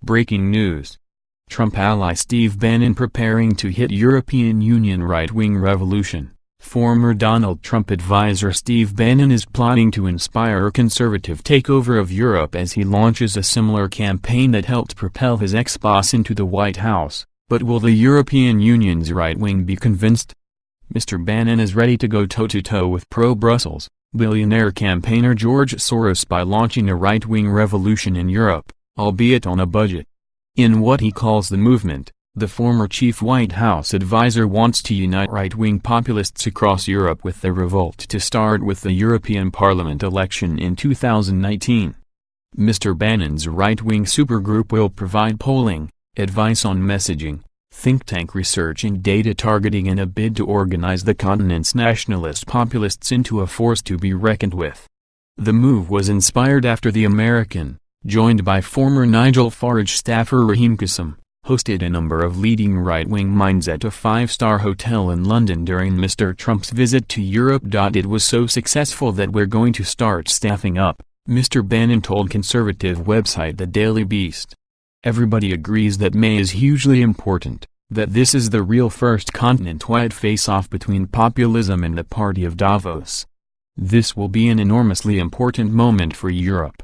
Breaking news. Trump ally Steve Bannon preparing to hit European Union right-wing revolution. Former Donald Trump advisor Steve Bannon is plotting to inspire a conservative takeover of Europe as he launches a similar campaign that helped propel his ex-boss into the White House. But will the European Union's right wing be convinced? Mr. Bannon is ready to go toe-to-toe with pro-Brussels, billionaire campaigner George Soros by launching a right-wing revolution in Europe, albeit on a budget. In what he calls the movement, the former chief White House advisor wants to unite right-wing populists across Europe with the revolt to start with the European Parliament election in 2019. Mr. Bannon's right-wing supergroup will provide polling, advice on messaging, think tank research and data targeting in a bid to organize the continent's nationalist populists into a force to be reckoned with. The move was inspired after the American, joined by former Nigel Farage staffer Raheem Kassem, hosted a number of leading right-wing minds at a five-star hotel in London during Mr. Trump's visit to Europe. It was so successful that we're going to start staffing up, Mr. Bannon told conservative website The Daily Beast. Everybody agrees that May is hugely important, that this is the real first continent-wide face-off between populism and the Party of Davos. This will be an enormously important moment for Europe.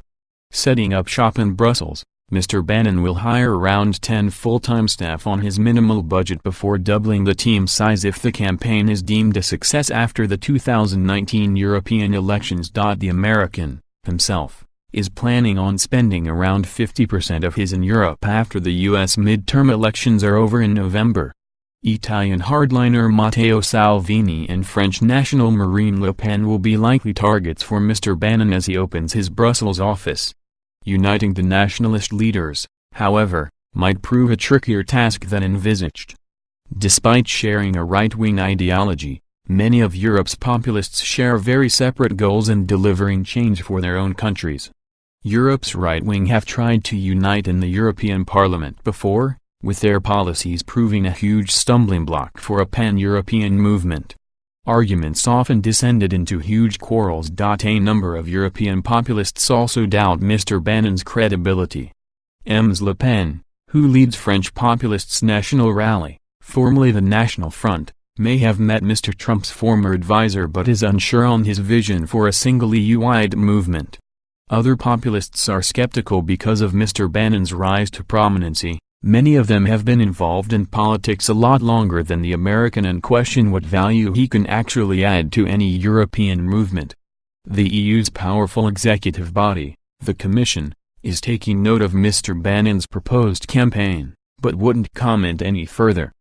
Setting up shop in Brussels, Mr. Bannon will hire around 10 full-time staff on his minimal budget before doubling the team size if the campaign is deemed a success after the 2019 European elections. The American, himself, is planning on spending around 50% of his in Europe after the U.S. midterm elections are over in November. Italian hardliner Matteo Salvini and French national Marine Le Pen will be likely targets for Mr. Bannon as he opens his Brussels office. Uniting the nationalist leaders, however, might prove a trickier task than envisaged. Despite sharing a right-wing ideology, many of Europe's populists share very separate goals in delivering change for their own countries. Europe's right wing have tried to unite in the European Parliament before, with their policies proving a huge stumbling block for a pan-European movement. Arguments often descended into huge quarrels. A number of European populists also doubt Mr. Bannon's credibility. Ms. Le Pen, who leads French populists' national rally, formerly the National Front, may have met Mr. Trump's former advisor but is unsure on his vision for a single EU-wide movement. Other populists are skeptical because of Mr. Bannon's rise to prominency. Many of them have been involved in politics a lot longer than the American and question what value he can actually add to any European movement. The EU's powerful executive body, the Commission, is taking note of Mr. Bannon's proposed campaign, but wouldn't comment any further.